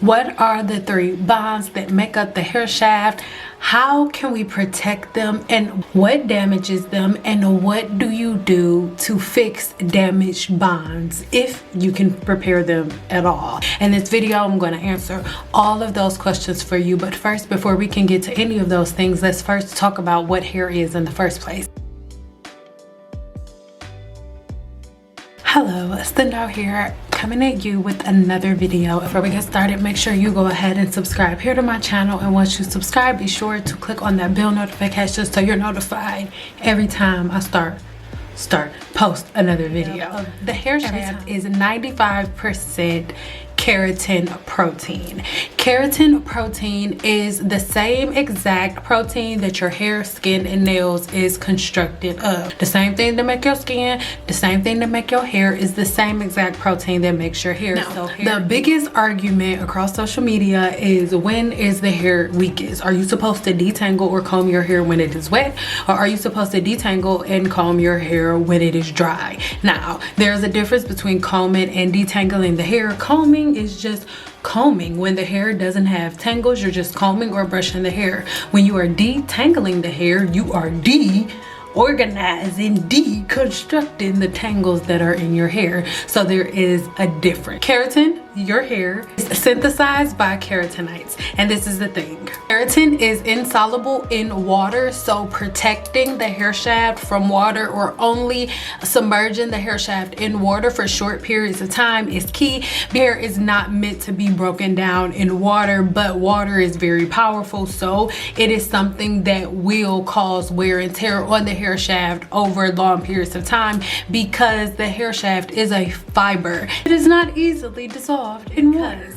What are the 3 bonds that make up the hair shaft? How can we protect them, and what damages them, and what do you do to fix damaged bonds if you can repair them at all? In this video, I'm going to answer all of those questions for you. But first, before we can get to any of those things, let's first talk about what hair is in the first place. Hello, Cyn Doll here, coming at you with another video. Before we get started, make sure you go ahead and subscribe here to my channel, and once you subscribe, be sure to click on that bell notification so you're notified every time I post another video. The hair shaft is 95% keratin protein. Keratin protein is the same exact protein that your hair, skin, and nails is constructed of. The same thing that make your skin, the same thing that make your hair is the same exact protein that makes your hair. Now, the biggest argument across social media is, when is the hair weakest? Are you supposed to detangle or comb your hair when it is wet? Or are you supposed to detangle and comb your hair when it is dry? Now, there's a difference between combing and detangling the hair. Combing is just combing. When the hair doesn't have tangles, you're just combing or brushing the hair. When you are detangling the hair, you are organizing, deconstructing the tangles that are in your hair. So there is a difference. Keratin, your hair, is synthesized by keratinites, and this is the thing. Keratin is insoluble in water, so protecting the hair shaft from water, or only submerging the hair shaft in water for short periods of time, is key. Hair is not meant to be broken down in water, but water is very powerful, so it is something that will cause wear and tear on the hair shaft over long periods of time, because the hair shaft is a fiber. It is not easily dissolved in water.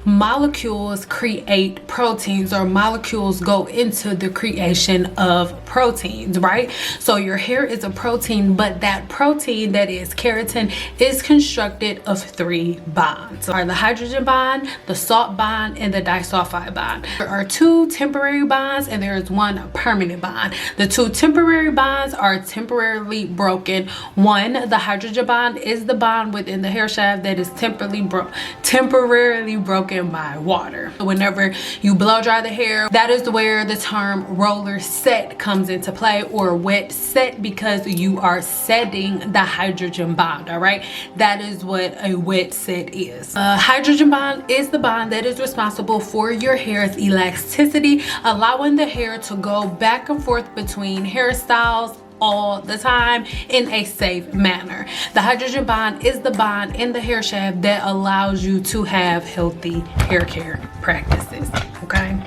Molecules create proteins, or molecules go into the creation of proteins, right? So your hair is a protein, but that protein, that is keratin, is constructed of 3 bonds. Are the hydrogen bond, the salt bond, and the disulfide bond. There are 2 temporary bonds and there is 1 permanent bond. The 2 temporary bonds are temporarily broken. The hydrogen bond, is the bond within the hair shaft that is temporarily broken by water. Whenever you blow dry the hair, that is where the term roller set comes into play, or wet set, because you are setting the hydrogen bond. All right, that is what a wet set is. Hydrogen bond is the bond that is responsible for your hair's elasticity, allowing the hair to go back and forth between hairstyles all the time in a safe manner. The hydrogen bond is the bond in the hair shaft that allows you to have healthy hair care practices. Okay.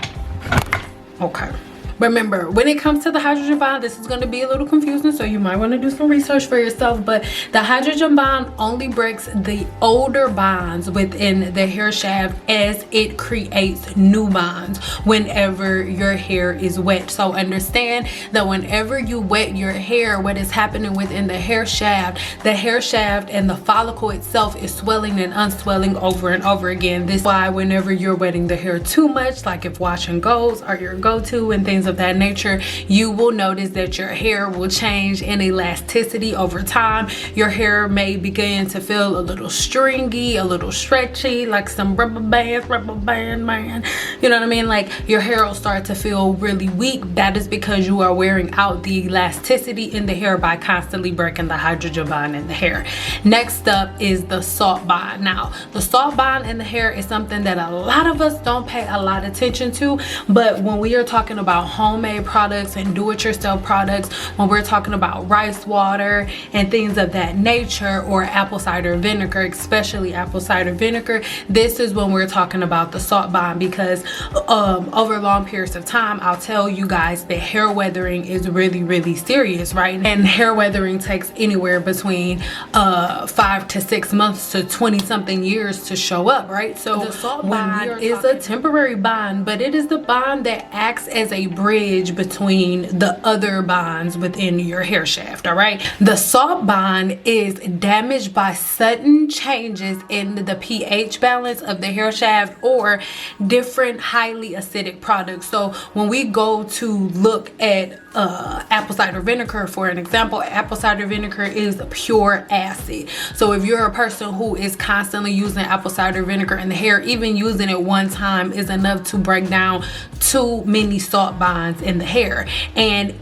Remember, when it comes to the hydrogen bond, this is going to be a little confusing, so you might want to do some research for yourself. But the hydrogen bond only breaks the older bonds within the hair shaft as it creates new bonds whenever your hair is wet. So understand that whenever you wet your hair, what is happening within the hair shaft and the follicle itself is swelling and unswelling over and over again. This is why whenever you're wetting the hair too much, like if wash and goes are your go-to and things of that nature, you will notice that your hair will change in elasticity over time. Your hair may begin to feel a little stringy, a little stretchy, like some rubber band man. You know what I mean? Like your hair will start to feel really weak. That is because you are wearing out the elasticity in the hair by constantly breaking the hydrogen bond in the hair. Next up is the salt bond. Now, the salt bond in the hair is something that a lot of us don't pay a lot of attention to, but when we are talking about homemade products and do-it-yourself products, when we're talking about rice water and things of that nature, or apple cider vinegar, especially apple cider vinegar, this is when we're talking about the salt bond, because over long periods of time, I'll tell you guys that hair weathering is really serious, right? And hair weathering takes anywhere between 5 to 6 months to 20 something years to show up, right? So the salt bond is a temporary bond, but it is the bond that acts as a bridge bridge between the other bonds within your hair shaft. All right, the salt bond is damaged by sudden changes in the pH balance of the hair shaft or different highly acidic products. So when we go to look at apple cider vinegar, for an example, apple cider vinegar is pure acid. So if you're a person who is constantly using apple cider vinegar in the hair, even using it one time is enough to break down too many salt bonds in the hair. And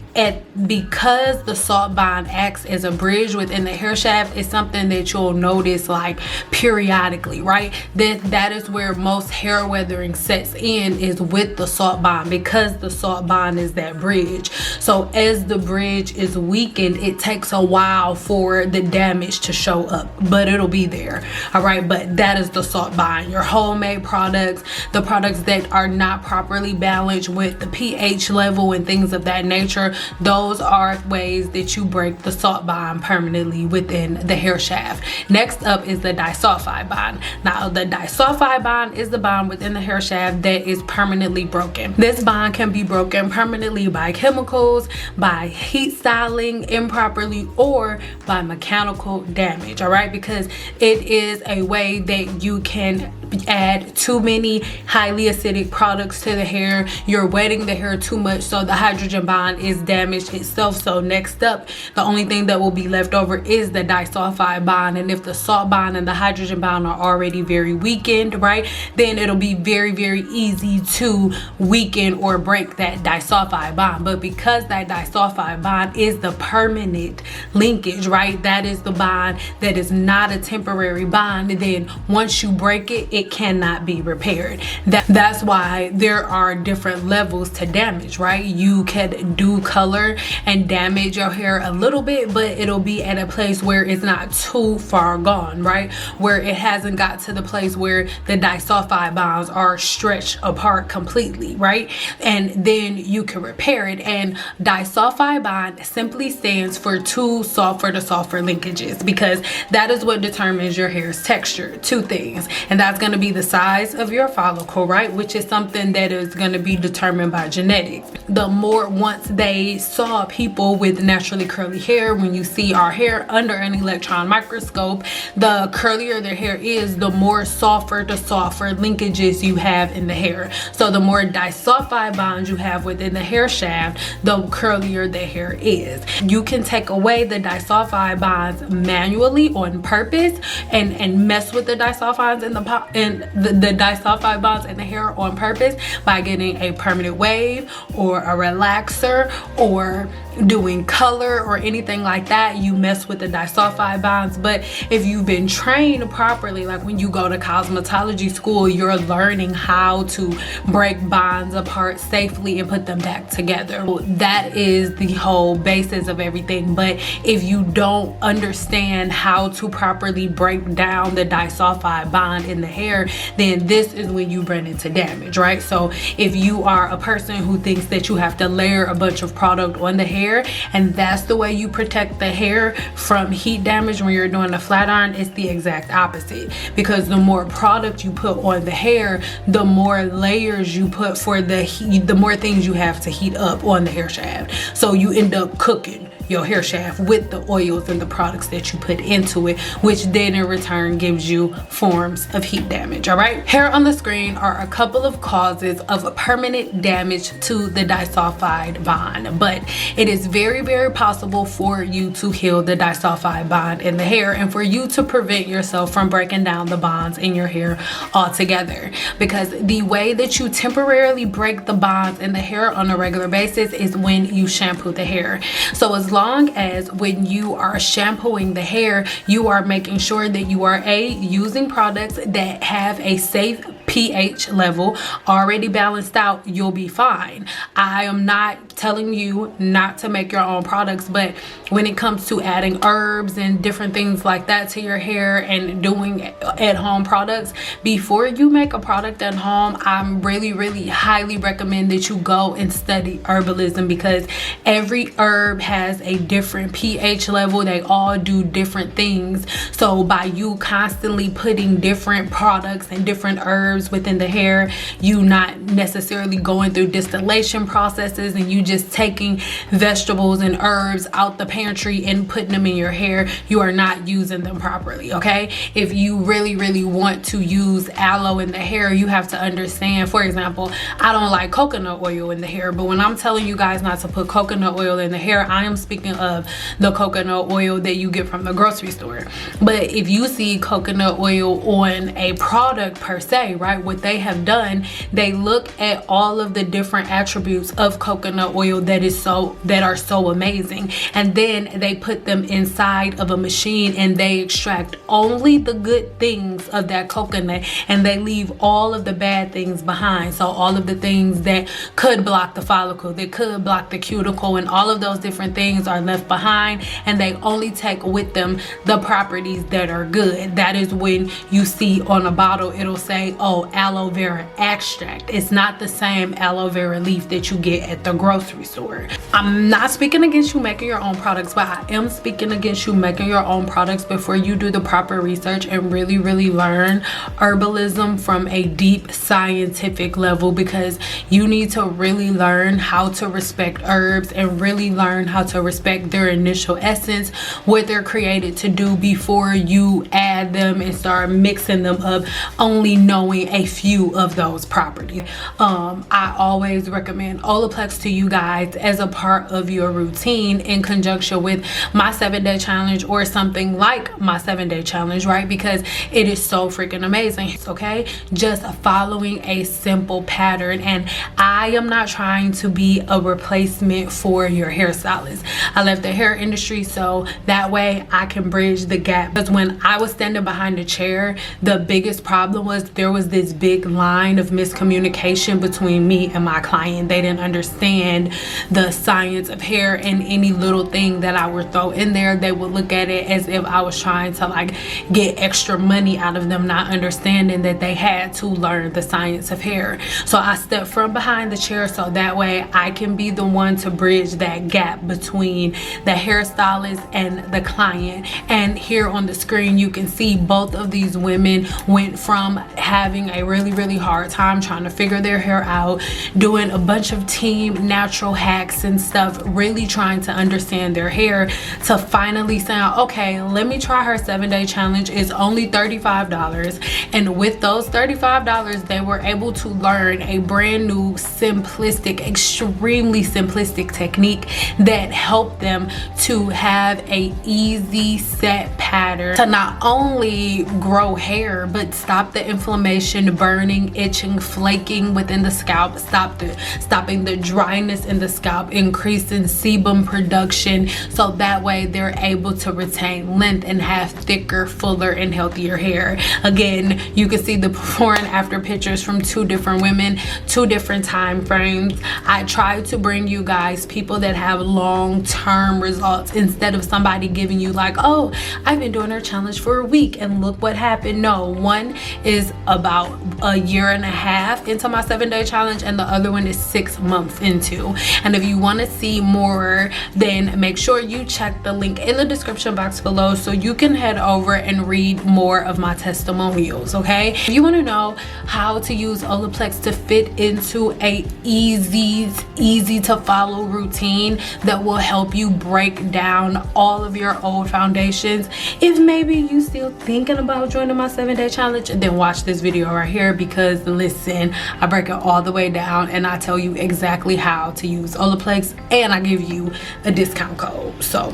because the salt bond acts as a bridge within the hair shaft, it's something that you'll notice like periodically, right? That is where most hair weathering sets in, is with the salt bond, because the salt bond is that bridge. So as the bridge is weakened, it takes a while for the damage to show up, but it'll be there. All right, but that is the salt bond. Your homemade products, the products that are not properly balanced with the pH level and things of that nature, those are ways that you break the salt bond permanently within the hair shaft. Next up is the disulfide bond. Now, the disulfide bond is the bond within the hair shaft that is permanently broken. This bond can be broken permanently by chemicals, by heat styling improperly, or by mechanical damage. All right, because it is a way that you can add too many highly acidic products to the hair. You're wetting the hair too much, so the hydrogen bond is damaged itself. So next up, the only thing that will be left over is the disulfide bond. And if the salt bond and the hydrogen bond are already very weakened, right, then it'll be very, very easy to weaken or break that disulfide bond. But because that disulfide bond is the permanent linkage, right, that is the bond that is not a temporary bond, then once you break it, it cannot be repaired. That's why there are different levels to damage, right? You can do color and damage your hair a little bit, but it'll be at a place where it's not too far gone, right? Where it hasn't got to the place where the disulfide bonds are stretched apart completely, right? And then you can repair it. And disulfide bond simply stands for two sulfur to sulfur linkages, because that is what determines your hair's texture. Two things, and that's going to be the size of your follicle, right, which is something that is going to be determined by genetics. The more, once they saw people with naturally curly hair, when you see our hair under an electron microscope, the curlier their hair is, the more sulfur to sulfur linkages you have in the hair. So the more disulfide bonds you have within the hair shaft, the curlier the hair is. You can take away the disulfide bonds manually on purpose and mess with the disulfides in the disulfide bonds in the hair on purpose by getting a permanent wave or a relaxer or doing color or anything like that. You mess with the disulfide bonds. But if you've been trained properly, like when you go to cosmetology school, you're learning how to break bonds apart safely and put them back together. That is the whole basis of everything. But if you don't understand how to properly break down the disulfide bond in the hair, then this is when you run into damage, right? So if you are a person who thinks that you have to layer a bunch of product on the hair, and that's the way you protect the hair from heat damage when you're doing a flat iron, it's the exact opposite. Because the more product you put on the hair, the more layers you put for the heat, the more things you have to heat up on the hair shaft. So you end up cooking your hair shaft with the oils and the products that you put into it, which then in return gives you forms of heat damage. All right, here on the screen are a couple of causes of permanent damage to the disulfide bond, but it is very, very possible for you to heal the disulfide bond in the hair and for you to prevent yourself from breaking down the bonds in your hair altogether. Because the way that you temporarily break the bonds in the hair on a regular basis is when you shampoo the hair. So as long as when you are shampooing the hair, you are making sure that you are using products that have a safe pH level already balanced out, you'll be fine. I am not telling you not to make your own products, but when it comes to adding herbs and different things like that to your hair and doing at-home products, before you make a product at home, I'm really highly recommend that you go and study herbalism, because every herb has a different pH level. They all do different things. So by you constantly putting different products and different herbs herbs within the hair, you not necessarily going through distillation processes, and you just taking vegetables and herbs out the pantry and putting them in your hair, you are not using them properly. Okay, if you really want to use aloe in the hair, you have to understand, for example, I don't like coconut oil in the hair, but when I'm telling you guys not to put coconut oil in the hair, I am speaking of the coconut oil that you get from the grocery store. But if you see coconut oil on a product per se, right, what they have done, they look at all of the different attributes of coconut oil that are so amazing, and then they put them inside of a machine and they extract only the good things of that coconut, and they leave all of the bad things behind. So all of the things that could block the follicle, that could block the cuticle, and all of those different things are left behind, and they only take with them the properties that are good. That is when you see on a bottle it'll say, oh, aloe vera extract. It's not the same aloe vera leaf that you get at the grocery store. I'm not speaking against you making your own products, but I am speaking against you making your own products before you do the proper research and really learn herbalism from a deep scientific level, because you need to really learn how to respect herbs and really learn how to respect their initial essence, what they're created to do, before you add them and start mixing them up, only knowing a few of those properties. I always recommend OLAPLEX to you guys as a part of your routine in conjunction with my 7-day challenge or something like my 7-day challenge, right? Because it is so freaking amazing. Okay, just following a simple pattern. And I am not trying to be a replacement for your hairstylist. I left the hair industry so that way I can bridge the gap, because when I was standing behind the chair, the biggest problem was there was this big line of miscommunication between me and my client. They didn't understand the science of hair, and any little thing that I would throw in there, they would look at it as if I was trying to like get extra money out of them, not understanding that they had to learn the science of hair. So I stepped from behind the chair so that way I can be the one to bridge that gap between the hairstylist and the client. And here on the screen you can see both of these women went from having a really hard time trying to figure their hair out, doing a bunch of team natural hacks and stuff, really trying to understand their hair, to finally saying, okay, let me try her 7-day challenge. It's only $35, and with those $35 they were able to learn a brand new simplistic, extremely simplistic technique that helped them to have a easy set pattern to not only grow hair but stop the inflammation, burning, itching, flaking within the scalp, stopping the dryness in the scalp, increasing sebum production, so that way they're able to retain length and have thicker, fuller, and healthier hair. Again, you can see the before and after pictures from two different women, two different time frames. I try to bring you guys people that have long-term results, instead of somebody giving you like, oh, I've been doing her challenge for a week and look what happened. No, one is about a year and a half into my 7-day challenge, and the other one is 6 months into. And if you want to see more, then make sure you check the link in the description box below so you can head over and read more of my testimonials. Okay, if you want to know how to use OLAPLEX to fit into a easy to follow routine that will help you break down all of your old foundations, if maybe you still thinking about joining my 7-day challenge, then watch this video right here, because listen, I break it all the way down and I tell you exactly how to use OLAPLEX, and I give you a discount code. So